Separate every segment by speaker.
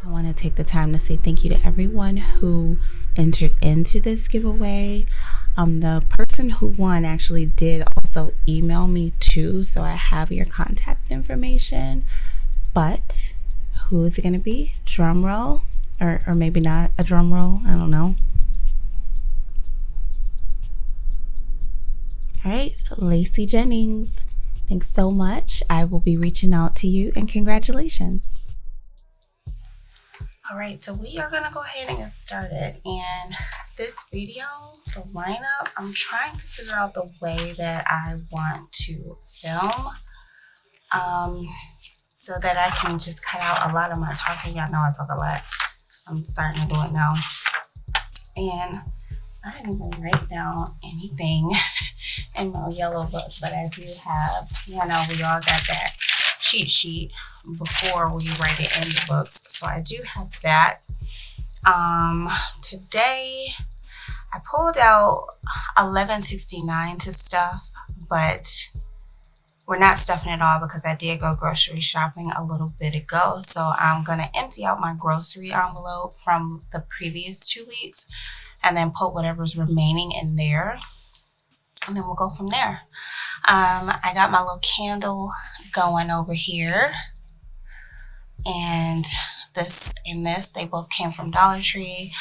Speaker 1: I want to take the time to say thank you to everyone who entered into this giveaway. The person who won actually did also email me too, so I have your contact information. But who is it going to be? Drum roll, or maybe not a drum roll. I don't know. All right, Lacey Jennings. Thanks so much. I will be reaching out to you, and congratulations. All right, so we are gonna go ahead and get started. And this video, the lineup, I'm trying to figure out the way that I want to film, so that I can just cut out a lot of my talking. Y'all know I talk a lot. I'm starting to do it now. And I didn't even write down anything in my yellow book, but I do have, we all got that cheat sheet before we write it in the books. So I do have that. Today I pulled out 1169 to stuff, but we're not stuffing it all because I did go grocery shopping a little bit ago. So I'm going to empty out my grocery envelope from the previous 2 weeks and then put whatever's remaining in there. And then we'll go from there. I got my little candle going over here. And this and this, they both came from Dollar Tree.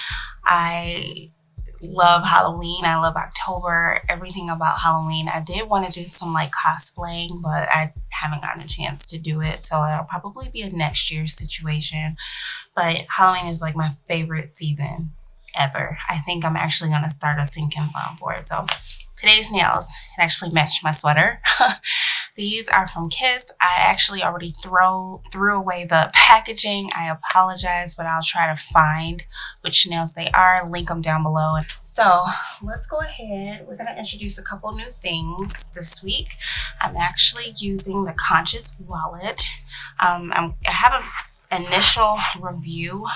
Speaker 1: I love Halloween. I love October, everything about Halloween. I did want to do some like cosplaying, but I haven't gotten a chance to do it. So it'll probably be a next year situation. But Halloween is like my favorite season ever. I think I'm actually going to start a sinking fund for it. So today's nails, it actually matched my sweater. These are from Kiss. I actually already threw away the packaging. I apologize, but I'll try to find which nails they are, link them down below. So let's go ahead. We're going to introduce a couple new things this week. I'm actually using the Conscious wallet. I have an initial review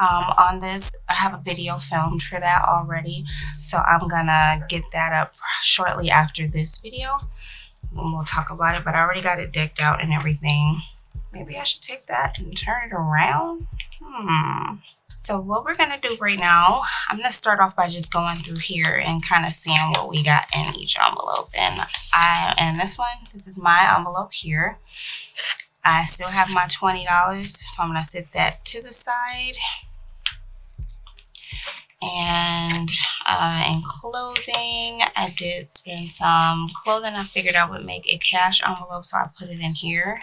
Speaker 1: on this. I have a video filmed for that already, so I'm gonna get that up shortly after this video and we'll talk about it. But I already got it decked out and everything. Maybe I should take that and turn it around. So what we're gonna do right now, I'm gonna start off by just going through here and kind of seeing what we got in each envelope. And this is my envelope here. I still have my $20, so I'm gonna set that to the side. And in clothing, I did spend some clothing. I figured I would make a cash envelope, so I put it in here.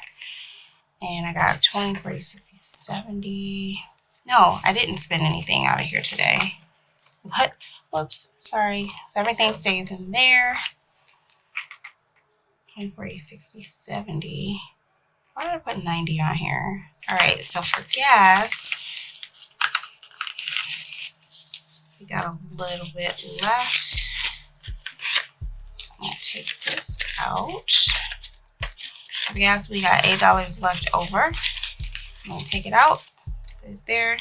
Speaker 1: And I got 20, 40, 60, 70. No, I didn't spend anything out of here today. What? Whoops, sorry. So everything stays in there. 20, 40, 60, 70. Why did I put 90 on here? All right, so for gas, we got a little bit left. So I'm gonna take this out. For gas, we got $8 left over. I'm gonna take it out, put it there.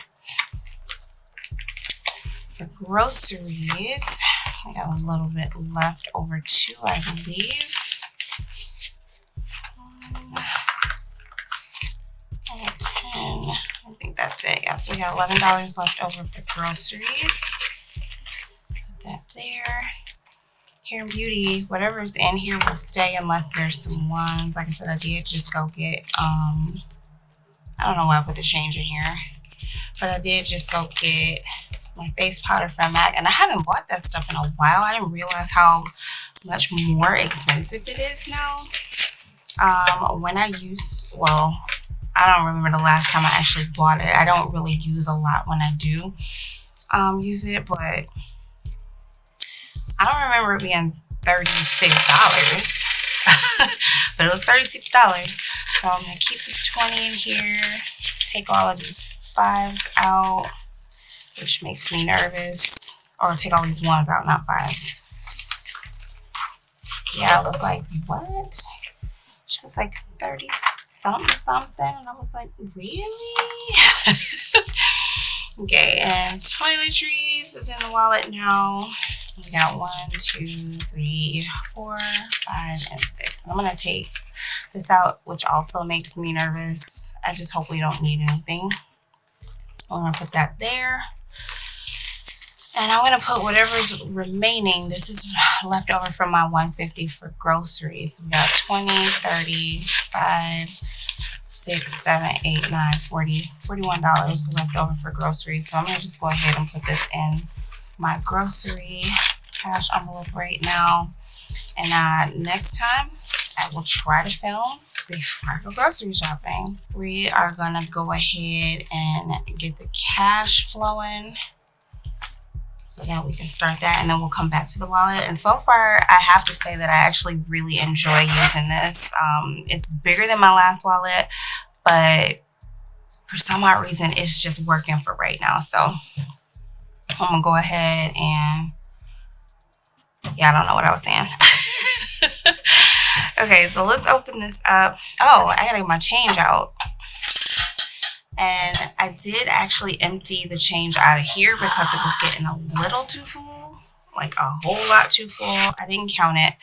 Speaker 1: For groceries, I got a little bit left over too, I believe. I think that's it. Yeah, so we got $11 left over for groceries. Put that there. Hair and beauty, whatever's in here will stay unless there's some ones. Like I said, I did just go get, I don't know why I put the change in here, but I did just go get my face powder from MAC, and I haven't bought that stuff in a while. I didn't realize how much more expensive it is now. I don't remember the last time I actually bought it. I don't really use a lot when I do use it, but I don't remember it being $36. But it was $36. So I'm going to keep this 20 in here, take all of these 5s out, which makes me nervous. Or take all these 1s out, not 5s. Yeah, I was like, what? She was like 30 something, and I was like, really? Okay, and toiletries is in the wallet now. We got 1, 2, 3, 4, 5, and 6. I'm gonna take this out, which also makes me nervous. I just hope we don't need anything. I'm gonna put that there. And I'm gonna put whatever's remaining. This is left over from my 150 for groceries. We got 20, 30, 5, 6, 7, 8, 9, 40, $41 left over for groceries. So I'm gonna just go ahead and put this in my grocery cash envelope right now. And next time I will try to film before I go grocery shopping. We are gonna go ahead and get the cash flowing so that we can start that, and then we'll come back to the wallet. And so far, I have to say that I actually really enjoy using this. It's bigger than my last wallet, but for some odd reason, it's just working for right now. So I'm gonna go ahead and, yeah, I don't know what I was saying. Okay, so let's open this up. Oh, I gotta get my change out. And I did actually empty the change out of here because it was getting a little too full, like a whole lot too full. I didn't count it,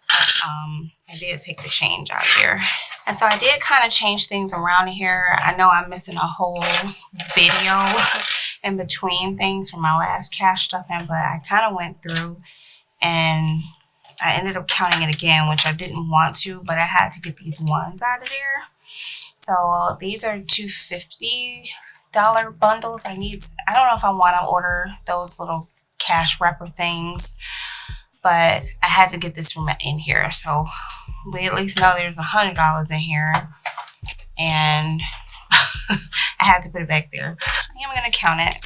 Speaker 1: but I did take the change out here. And so I did kind of change things around here. I know I'm missing a whole video in between things from my last cash stuffing, but I kind of went through and I ended up counting it again, which I didn't want to, but I had to get these ones out of there. So these are $250 bundles. I don't know if I want to order those little cash wrapper things, but I had to get this from in here. So we at least know there's $100 in here, and I had to put it back there. I am going to count it.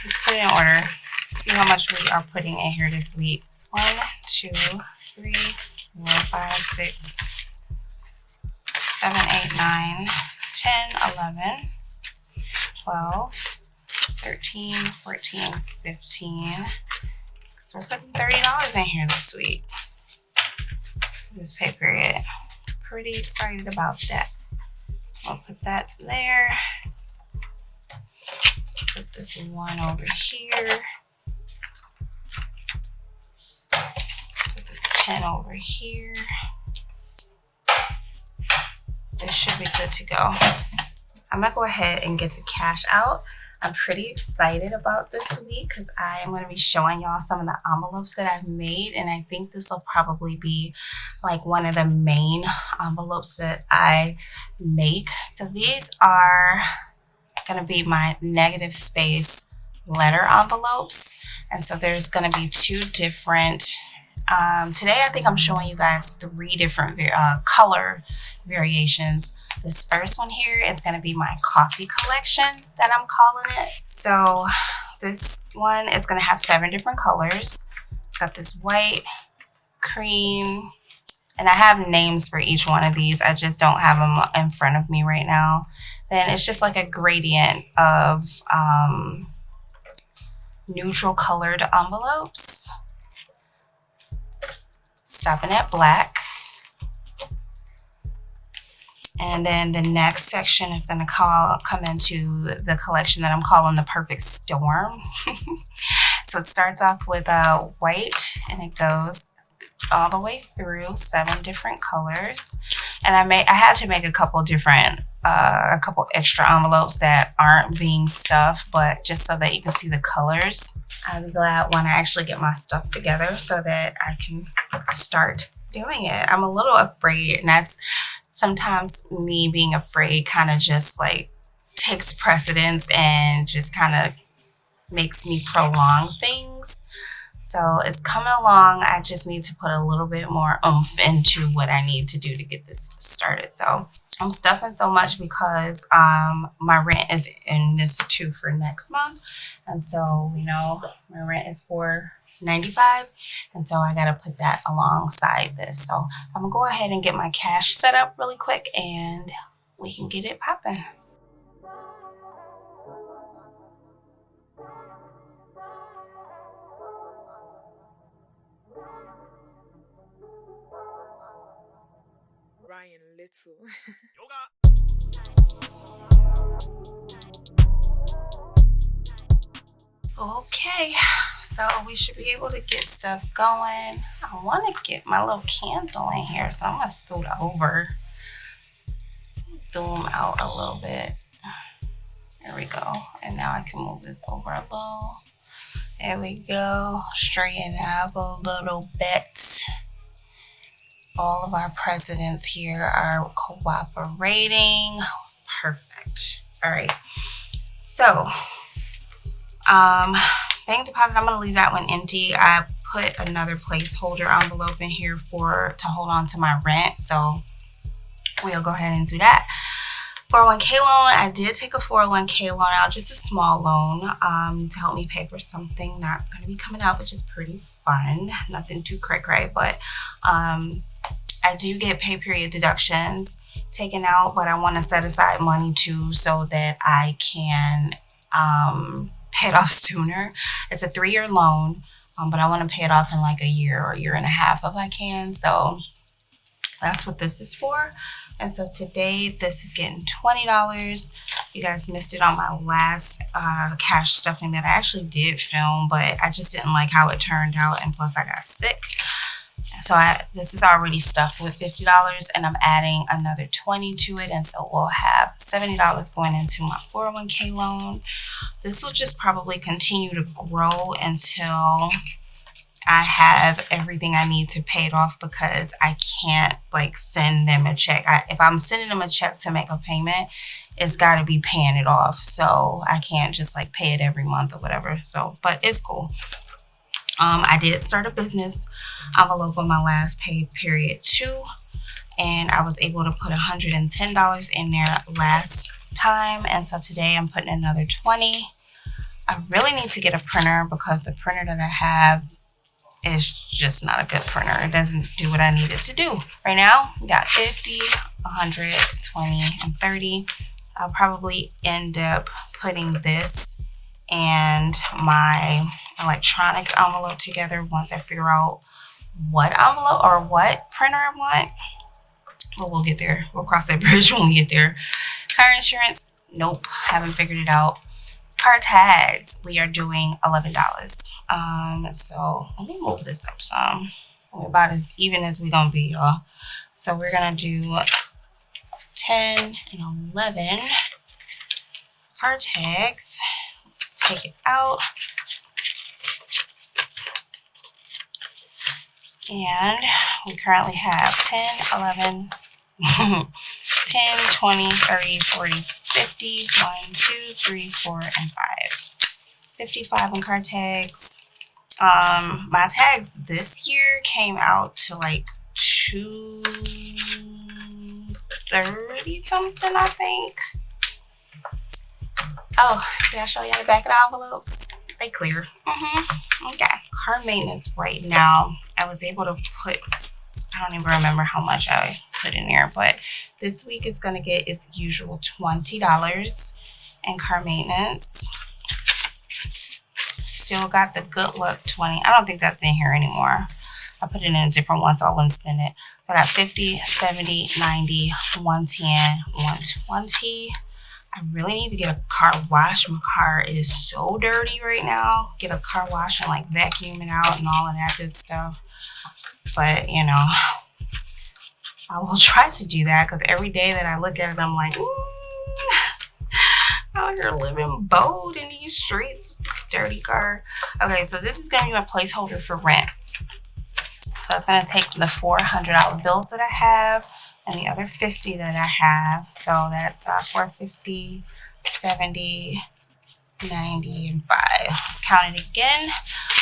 Speaker 1: Let's put it in order. See how much we are putting in here this week. 1, 2, 3, 4, 5, 6, 7, 8, 9, 10, 11, 12, 13, 14, 15. So we're putting $30 in here this week. This pay period. Pretty excited about that. I'll put that there. Put this one over here. Put this 10 over here. This should be good to go. I'm gonna go ahead and get the cash out. I'm pretty excited about this week because I am going to be showing y'all some of the envelopes that I've made, and I think this will probably be like one of the main envelopes that I make. So these are going to be my negative space letter envelopes, and so there's going to be 2 different today I think I'm showing you guys 3 different color variations. This first one here is going to be my coffee collection that I'm calling it. So this one is going to have 7 different colors. It's got this white, cream, and I have names for each one of these. I just don't have them in front of me right now. Then it's just like a gradient of neutral colored envelopes. Stopping at black. And then the next section is going to come into the collection that I'm calling the Perfect Storm. So it starts off with white, and it goes all the way through 7 different colors. And I had to make a couple extra envelopes that aren't being stuffed, but just so that you can see the colors. I'll be glad when I actually get my stuff together so that I can start doing it. I'm a little afraid, and that's sometimes me being afraid kind of just like takes precedence and just kind of makes me prolong things. So it's coming along. I just need to put a little bit more oomph into what I need to do to get this started. So I'm stuffing so much because my rent is in this too for next month. And so, you know, my rent is $4.95, and so I gotta put that alongside this. So I'm gonna go ahead and get my cash set up really quick, and we can get it popping.
Speaker 2: Ryan Little.
Speaker 1: Okay, so we should be able to get stuff going. I want to get my little candle in here, so I'm gonna scoot over, zoom out a little bit. There we go. And now I can move this over a little. There we go. Straighten it up a little bit. All of our presidents here are cooperating. Perfect. All right. So, bank deposit, I'm going to leave that one empty. I put another placeholder envelope in here to hold on to my rent. So we'll go ahead and do that. 401k loan, I did take a 401k loan out, just a small loan, to help me pay for something that's going to be coming out, which is pretty fun. Nothing too cray-cray, but I do get pay period deductions taken out, but I want to set aside money too so that I can pay it off sooner. It's a 3-year loan, but I want to pay it off in like a year or a year and a half if I can. So that's what this is for. And so today this is getting $20. You guys missed it on my last cash stuffing that I actually did film, but I just didn't like how it turned out, and plus I got sick. So this is already stuffed with $50, and I'm adding another $20 to it, and so we'll have $70 going into my 401k loan. This will just probably continue to grow until I have everything I need to pay it off, because I can't like send them a check. If I'm sending them a check to make a payment, it's got to be paying it off. So I can't just like pay it every month or whatever. So, but it's cool. I did start a business envelope on my last pay period too, and I was able to put $110 in there last time, and so today I'm putting another $20. I really need to get a printer because the printer that I have is just not a good printer. It doesn't do what I need it to do. Right now, we got 50, 100, 20, and 30. I'll probably end up putting this and my electronic envelope together once I figure out what envelope or what printer I want. But we'll get there. We'll cross that bridge when we get there. Car insurance, nope, haven't figured it out. Car tags, we are doing $11. So let me move this up some. We're about as even as we're gonna be, y'all. So we're gonna do 10 and 11 car tags. Let's take it out. And we currently have 10, 11, 10, 20, 30, 40, 50, 1, 2, 3, 4, and 5. 55 on car tags. My tags this year came out to like $230 something, I think. Oh, did I show you the back of the envelopes? They clear. Okay. Car maintenance right now, I was able to put, I don't even remember how much I put in there, but this week is going to get its usual $20 in car maintenance. Still got the good luck 20. I don't think that's in here anymore. I put it in a different one so I wouldn't spend it. So I got 50, 70, 90, 110, 120. I really need to get a car wash. My car is so dirty right now. Get a car wash and like vacuum it out and all of that good stuff. But you know, I will try to do that because every day that I look at it, I'm like, out here living bold in these streets with this dirty car. Okay, so this is going to be my placeholder for rent. So it's going to take the $400 bills that I have and the other 50 that I have. So that's 450, 70, 90, and 5. Let's count it again.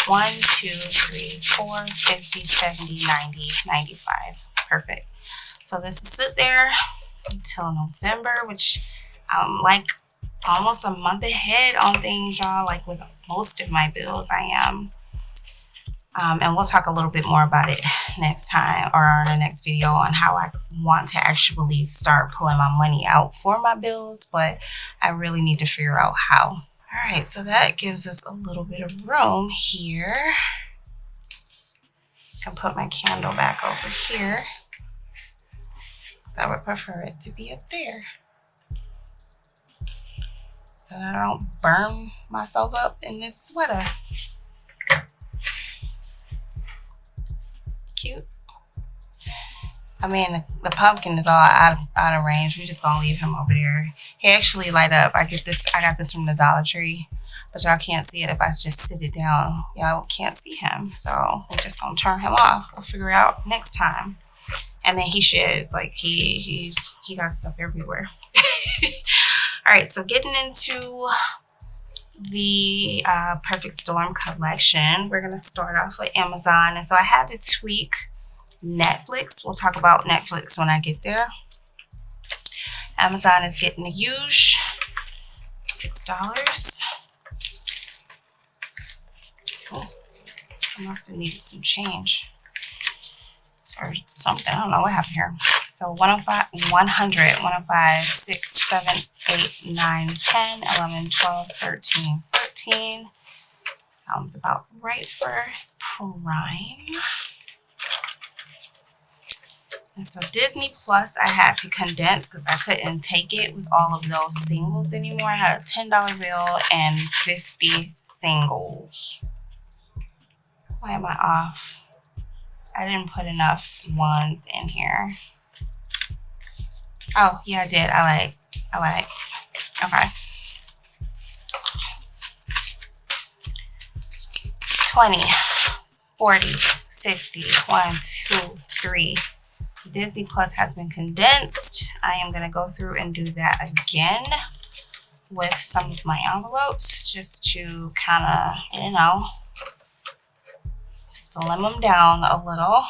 Speaker 1: 1, 2, 3, 4, 50, 70, 90, 95. Perfect. So this will sit there until November, which like almost a month ahead on things, y'all. Like with most of my bills, I am. And we'll talk a little bit more about it next time or in the next video on how I want to actually start pulling my money out for my bills, but I really need to figure out how. All right, so that gives us a little bit of room here. I can put my candle back over here because I would prefer it to be up there so that I don't burn myself up in this sweater. Cute. I mean, the pumpkin is all out of range. We're just gonna leave him over there. He actually light up. I got this from the Dollar Tree, but y'all can't see it if I just sit it down. Y'all can't see him, so we're just gonna turn him off. We'll figure it out next time. And then he sheds like he got stuff everywhere. All right, so getting into the Perfect Storm collection, we're gonna start off with Amazon, and so I had to tweak Netflix. We'll talk about Netflix when I get there. Amazon is getting the huge $6. Oh, I must have needed some change or something. I don't know what happened here. So 105, 100, 105, 6, 7, 8, 9, 10, 11, 12, 13, 14. Sounds about right for Prime. And so Disney Plus, I had to condense because I couldn't take it with all of those singles anymore. I had a $10 bill and 50 singles. Why am I off? I didn't put enough ones in here. Oh, yeah, I did. I like. Okay. 20, 40, 60, 1, 2, 3. Disney Plus has been condensed. I am going to go through and do that again with some of my envelopes just to kind of, you know, slim them down a little.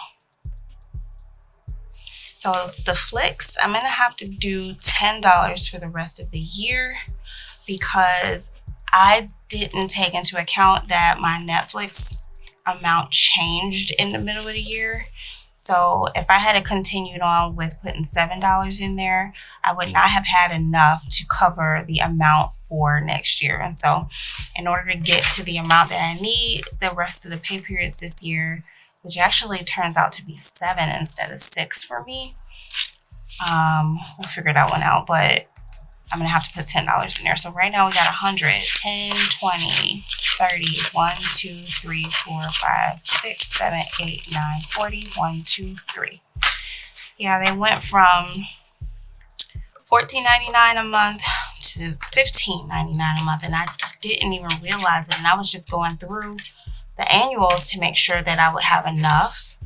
Speaker 1: So the flicks, I'm going to have to do $10 for the rest of the year because I didn't take into account that my Netflix amount changed in the middle of the year. So if I had continued on with putting $7 in there, I would not have had enough to cover the amount for next year. And so in order to get to the amount that I need the rest of the pay periods this year, which actually turns out to be 7 instead of 6 for me, we'll figure that one out, but I'm going to have to put $10 in there. So right now we got 100, 10, 20, 30, 1, 2, 3, 4, 5, 6, 7, 8, 9, 40, 1, 2, 3. Yeah, they went from $14.99 a month to $15.99 a month, and I didn't even realize it. And I was just going through the annuals to make sure that I would have enough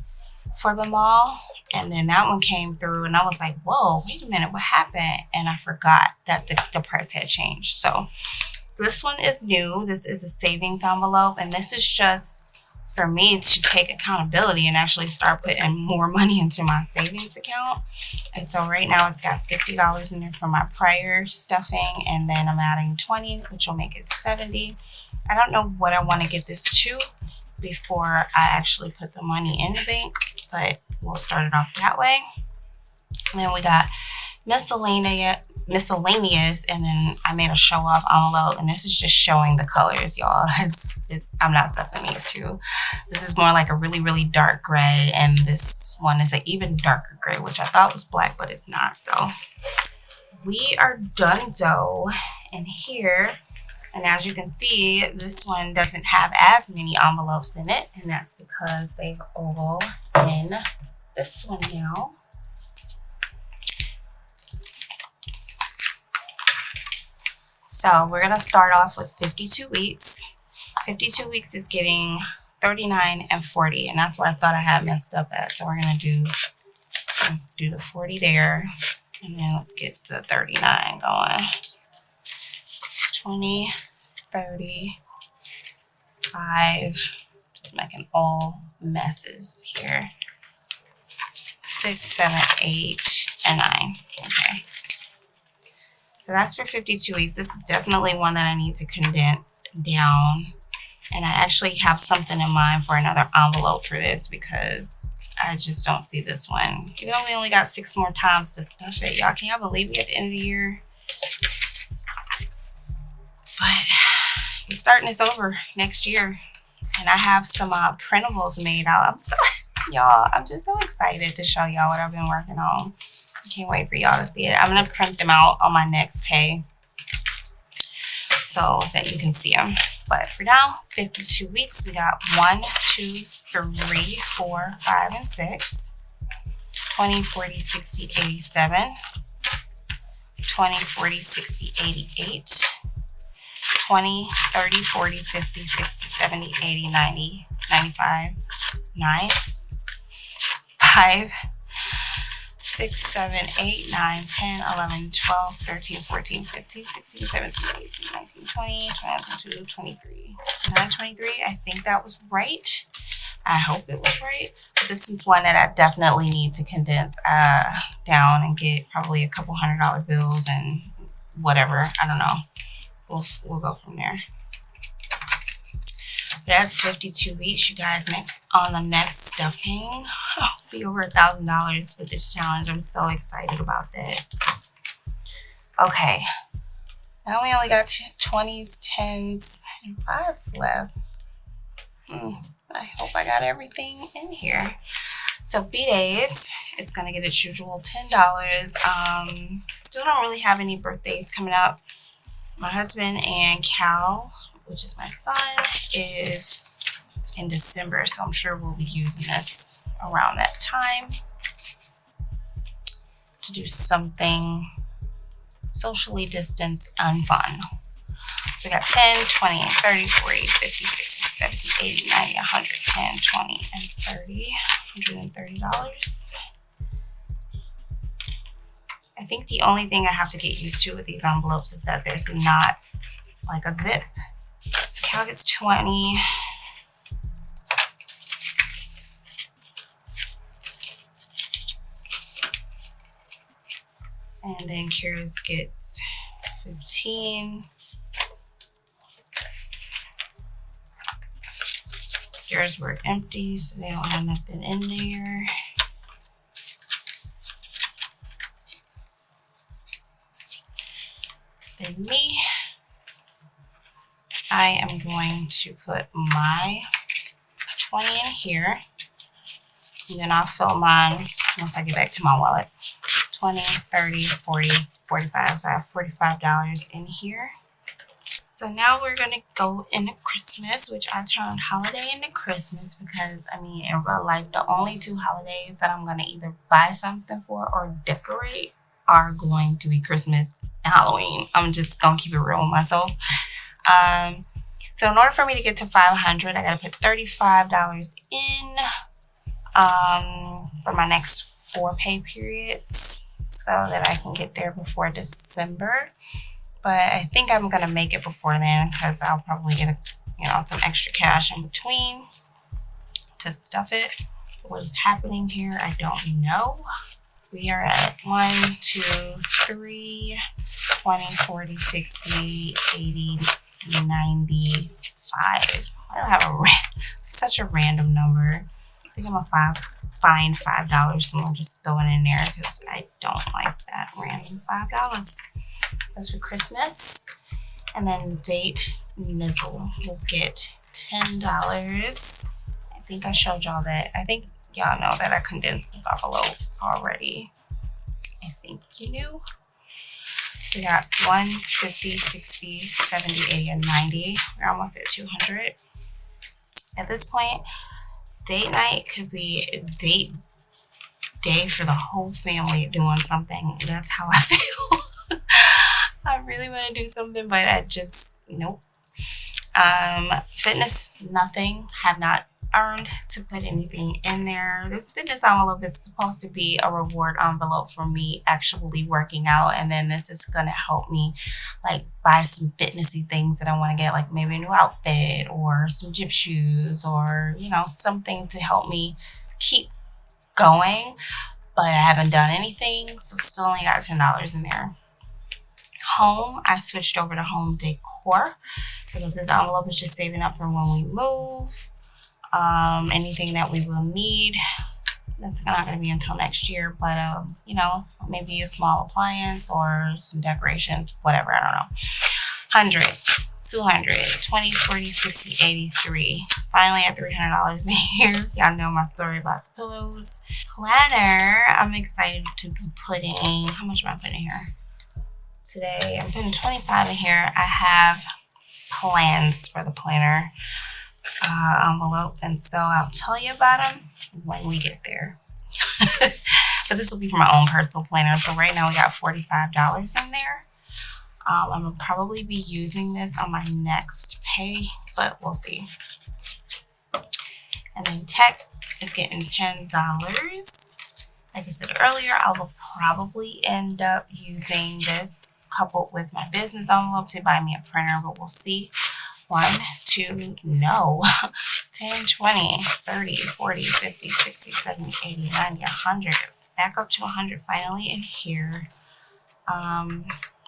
Speaker 1: for them all. And then that one came through and I was like, whoa, wait a minute, what happened? And I forgot that the price had changed. So this one is new. This is a savings envelope. And this is just for me to take accountability and actually start putting more money into my savings account. And so right now it's got $50 in there for my prior stuffing. And then I'm adding 20, which will make it 70. I don't know what I want to get this to before I actually put the money in the bank, but we'll start it off that way. And then we got miscellaneous, and then I made a show off envelope, and this is just showing the colors, y'all. I'm not stuffing these two. This is more like a really, really dark gray, and this one is an even darker gray, which I thought was black, but it's not. So we are donezo in here. And as you can see, this one doesn't have as many envelopes in it, and that's because they've all in this one now. So we're going to start off with 52 weeks. 52 weeks is getting 39 and 40, and that's what I thought I had messed up at. So we're going to let's do the 40 there, and then let's get the 39 going. 20, 30, 5, just making all messes here. 6, 7, 8, and 9. Okay. So that's for 52 weeks. This is definitely one that I need to condense down. And I actually have something in mind for another envelope for this because I just don't see this one. Even though we only got 6 more times to stuff it. Y'all, can y'all believe me at the end of the year? But we're starting this over next year. And I have some printables made out. I'm just so excited to show y'all what I've been working on. I can't wait for y'all to see it. I'm going to print them out on my next pay so that you can see them. But for now, 52 weeks, we got 1, 2, 3, 4, 5, and 6. 20, 40, 60, 87, 20, 40, 60, 88, 20, 30, 40, 50, 60, 70, 80, 90, 95, 9, 5, 6, 7, 8, 9, 10, 11, 12, 13, 14, 15, 16, 17, 18, 19, 20, 21, 22, 23. 23. I think that was right. I hope it was right. But this is one that I definitely need to condense down and get probably a couple $100 bills and whatever. I don't know. We'll go from there. That's 52 weeks, you guys. Next on the next stuffing, I'll be over $1,000 with this challenge. I'm so excited about that. Okay, now we only got 20s, 10s, and 5s left. I hope I got everything in here. So bdays, it's gonna get its usual $10. Still don't really have any birthdays coming up. My husband and Cal, which is my son, is in December, so I'm sure we'll be using this around that time to do something socially distanced and fun. So we got 10, 20, 30, 40, 50, 60, 70, 80, 90, 100, 10, 20, and 30. $130. I think the only thing I have to get used to with these envelopes is that there's not like a zip. So Cal gets 20. And then caryss gets 15. Yours were empty, so they don't have nothing in there. Then me, I am going to put my 20 in here, and then I'll fill mine once I get back to my wallet. 20, 30, 40, 45, so I have $45 in here. So now we're gonna go into Christmas, which I turned holiday into Christmas because, I mean, in real life, the only two holidays that I'm gonna either buy something for or decorate are going to be Christmas and Halloween. I'm just gonna keep it real with myself. So in order for me to get to 500, I gotta put $35 in for my next 4 pay periods so that I can get there before December. But I think I'm gonna make it before then because I'll probably get some extra cash in between to stuff it. What is happening here, I don't know. We are at 1, 2, 3, 20, 40, 60, 80, 95. I don't have such a random number. I think I'm gonna find $5 somewhere, just throw it in there because I don't like that random $5. That's for Christmas. And then date nizzle will get $10. I think I showed y'all that. I think y'all know that I condensed this envelope already. I think you knew. So we got 1, 50, 60, 70, 80, and 90. We're almost at 200. At this point, date night could be a date day for the whole family doing something. That's how I feel. I really want to do something, but I just, nope. Fitness, nothing. Have not earned to put anything in there. This fitness envelope is supposed to be a reward envelope for me actually working out, and then this is gonna help me like buy some fitnessy things that I want to get, like maybe a new outfit or some gym shoes or something to help me keep going. But I haven't done anything, so still only got $10 in there. Home, I switched over to home decor because this envelope is just saving up for when we move. Anything that we will need, that's not going to be until next year, but maybe a small appliance or some decorations, whatever, I don't know. 100, 200, 20, 40, 60, 83. Finally at $300 in here. Y'all know my story about the pillows. Planner, I'm excited to be putting, how much am I putting in here? Today, I'm putting 25 in here. I have plans for the planner envelope, and so I'll tell you about them when we get there. but this will be for my own personal planner. So right now we got $45 in there. I'm gonna probably be using this on my next pay, but we'll see. And then tech is getting $10. Like I said earlier, I will probably end up using this coupled with my business envelope to buy me a printer, but we'll see. 1, 2, no. 10, 20, 30, 40, 50, 60, 70, 80, 90, 100. Back up to 100 finally in here.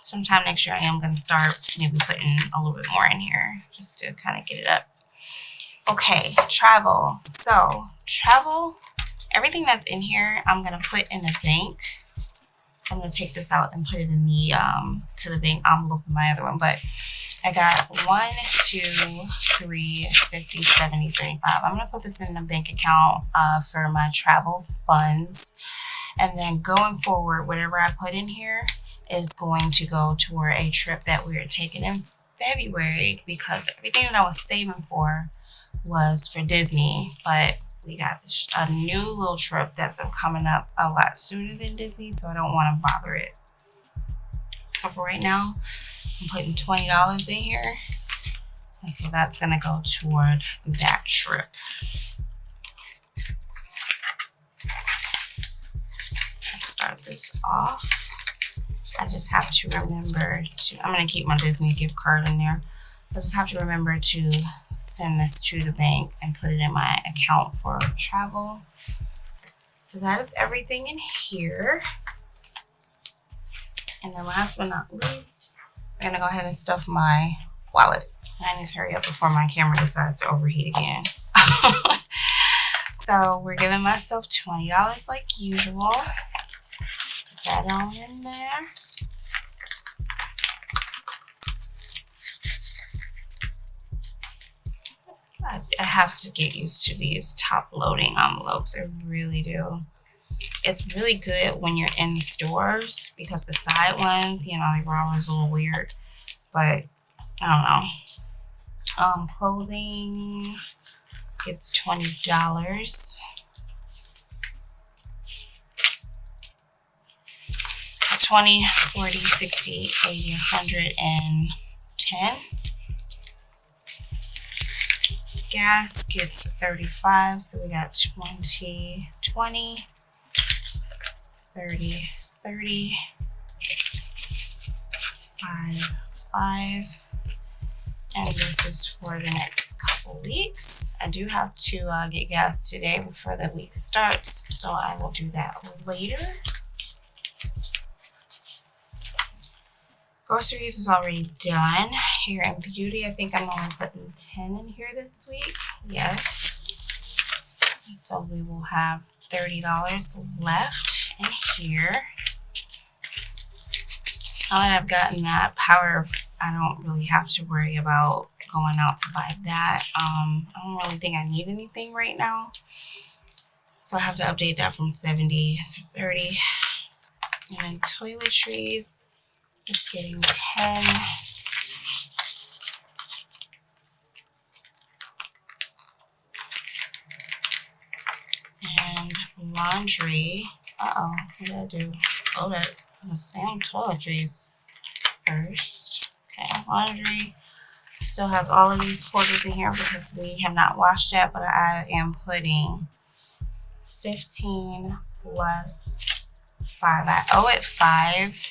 Speaker 1: Sometime next year I am going to start maybe putting a little bit more in here just to kind of get it up. Okay, travel. So travel, everything that's in here I'm going to put in the bank. I'm going to take this out and put it in the to the bank envelope in my other one, but I got 1, 2, 3, 50, 70, 75. I'm going to put this in the bank account for my travel funds. And then going forward, whatever I put in here is going to go toward a trip that we are taking in February, because everything that I was saving for was for Disney. But we got a new little trip that's coming up a lot sooner than Disney, so I don't want to bother it. So for right now, I'm putting $20 in here, and so that's going to go toward that trip. Let's start this off. I just have to remember to, I'm going to keep my Disney gift card in there. I just have to remember to send this to the bank and put it in my account for travel. So that is everything in here. And then last but not least, I'm going to go ahead and stuff my wallet. I need to hurry up before my camera decides to overheat again. So we're giving myself $20 like usual. Put that on in there. I have to get used to these top loading envelopes. I really do. It's really good when you're in the stores because the side ones, you know, they were always a little weird. But I don't know. Clothing, it's $20. 20, 40, 60, 80, 110. Gas gets 35, so we got 20, 20, 30, 30, 5, 5, and this is for the next couple weeks. I do have to get gas today before the week starts, so I will do that later. Groceries is already done. Hair and beauty, I think I'm only putting 10 in here this week. Yes. And so we will have $30 left in here. Now that I've gotten that powder, I don't really have to worry about going out to buy that. I don't really think I need anything right now. So I have to update that from 70 to 30. And then toiletries. Just getting 10. And laundry. Uh-oh, what did I do? Oh, that was stay on toiletries first. Okay, laundry. Still has all of these quarters in here because we have not washed yet, but I am putting 15 plus 5. I owe it 5.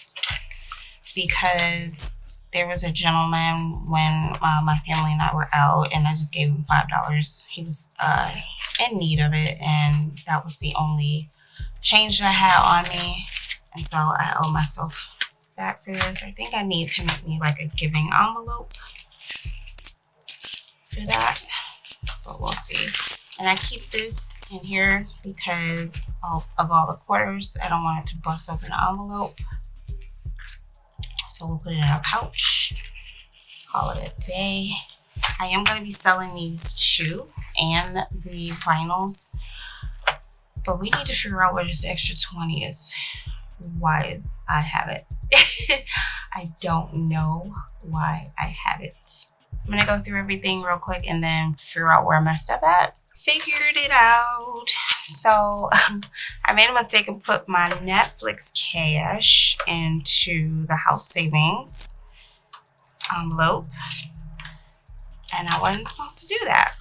Speaker 1: Because there was a gentleman when my family and I were out, and I just gave him $5. He was in need of it, and that was the only change that I had on me, and so I owe myself back for this. I think I need to make me like a giving envelope for that, but we'll see. And I keep this in here because of all the quarters. I don't want it to bust open the envelope. So we'll put it in a pouch, call it a day. I am going to be selling these too, and the vinyls, but we need to figure out where this extra 20 is. Why I have it. I don't know why I have it. I'm going to go through everything real quick and then figure out where I messed up at. Figured it out. So I made a mistake and put my Netflix cash into the house savings envelope, and I wasn't supposed to do that.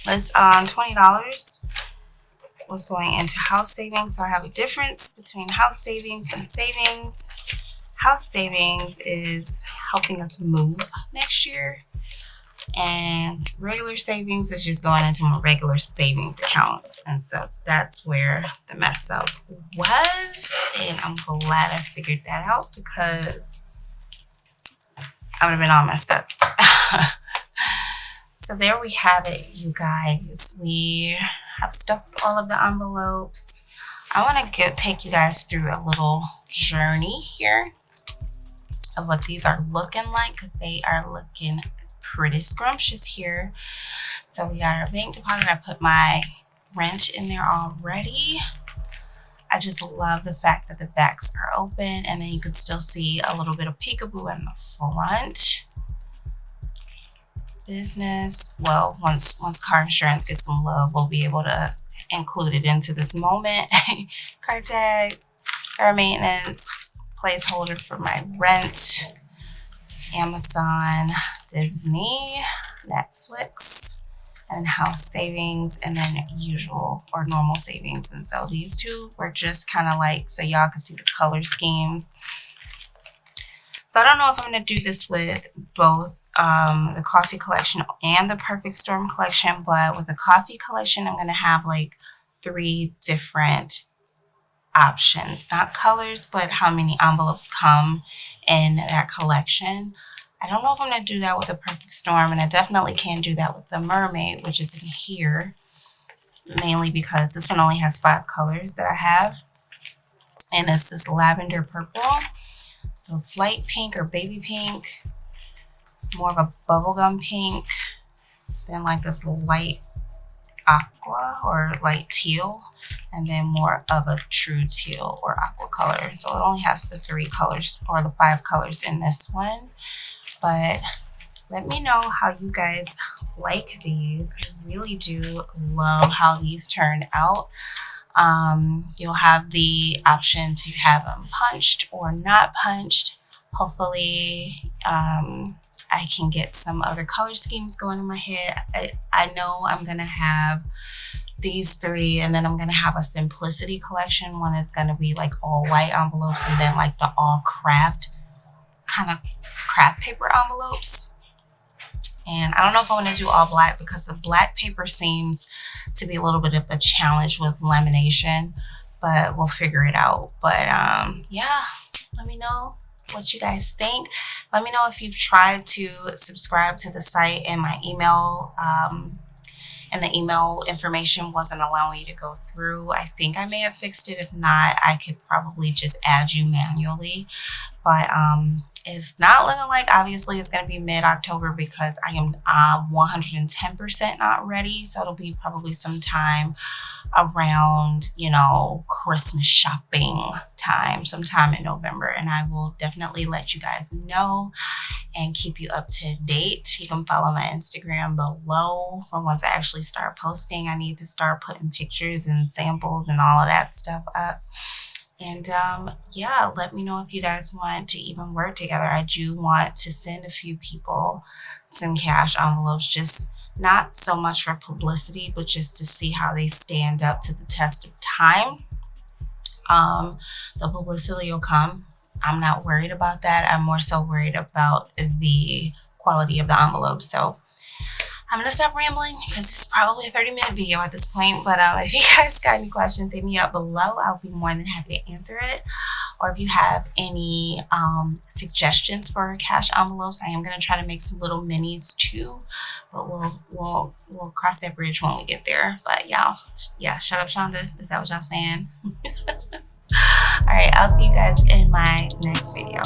Speaker 1: This $20 was going into house savings, so I have a difference between house savings and savings. House savings is helping us move next year, and regular savings is just going into my regular savings accounts. And so that's where the mess up was, and I'm glad I figured that out because I would have been all messed up. So there we have it, you guys. We have stuffed all of the envelopes. I want to take you guys through a little journey here of what these are looking like, because they are looking pretty scrumptious here. So we got our bank deposit. I put my rent in there already. I just love the fact that the backs are open, and then you can still see a little bit of peekaboo in the front. Business, well, once car insurance gets some love, we'll be able to include it into this moment. Car tags, car maintenance, placeholder for my rent, Amazon, Disney, Netflix, and house savings, and then usual or normal savings. And so these two were just kind of like, so y'all can see the color schemes. So I don't know if I'm going to do this with both the coffee collection and the Perfect Storm collection, but with the coffee collection, I'm going to have like 3 different options, not colors, but how many envelopes come in that collection. I don't know if I'm going to do that with the Perfect Storm, and I definitely can't do that with the Mermaid, which is in here, mainly because this one only has 5 colors that I have, and it's this lavender purple. So light pink or baby pink, more of a bubblegum pink, then like this light aqua or light teal, and then more of a true teal or aqua color. So it only has the 3 colors or the 5 colors in this one. But let me know how you guys like these. I really do love how these turned out. You'll have the option to have them punched or not punched. Hopefully, I can get some other color schemes going in my head. I know I'm going to have these 3, and then I'm going to have a simplicity collection. One is going to be like all white envelopes, and then like the all craft paper envelopes. And I don't know if I want to do all black, because the black paper seems to be a little bit of a challenge with lamination, but we'll figure it out. But yeah, let me know what you guys think. Let me know if you've tried to subscribe to the site and my email and the email information wasn't allowing you to go through. I think I may have fixed it. If not, I could probably just add you manually. But it's not looking like, obviously, it's going to be mid-October, because I am 110% not ready. So it'll be probably sometime around, Christmas shopping time, sometime in November. And I will definitely let you guys know and keep you up to date. You can follow my Instagram below for once I actually start posting. I need to start putting pictures and samples and all of that stuff up. And yeah, let me know if you guys want to even work together. I do want to send a few people some cash envelopes, just not so much for publicity, but just to see how they stand up to the test of time. The publicity will come. I'm not worried about that. I'm more so worried about the quality of the envelope. So I'm going to stop rambling, because this is probably a 30-minute video at this point. But if you guys got any questions, hit me up below. I'll be more than happy to answer it. Or if you have any suggestions for cash envelopes, I am going to try to make some little minis too. But we'll cross that bridge when we get there. But y'all, yeah, shut up, Chanda. Is that what y'all saying? All right, I'll see you guys in my next video.